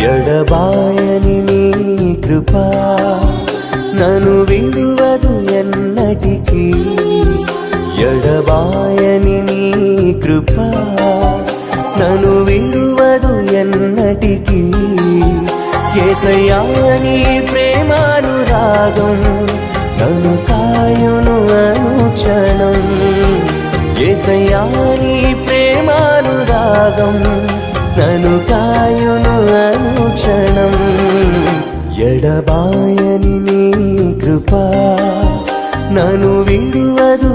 ఎడబాయని నీ కృపా నన్ను విడువదు ఎన్నటికీ. ఎడబాయని నీ కృపా నన్ను విడువదు ఎన్నటికీ. యేసయ్యా నీ ప్రేమానురాగం నన్ను కాయును అనుక్షణం. యేసయ్యా నీ ప్రేమానురాగం నన్ను కాయును అనుక్షణం. ఎడబాయని నీ కృపా నన్ను విడువదు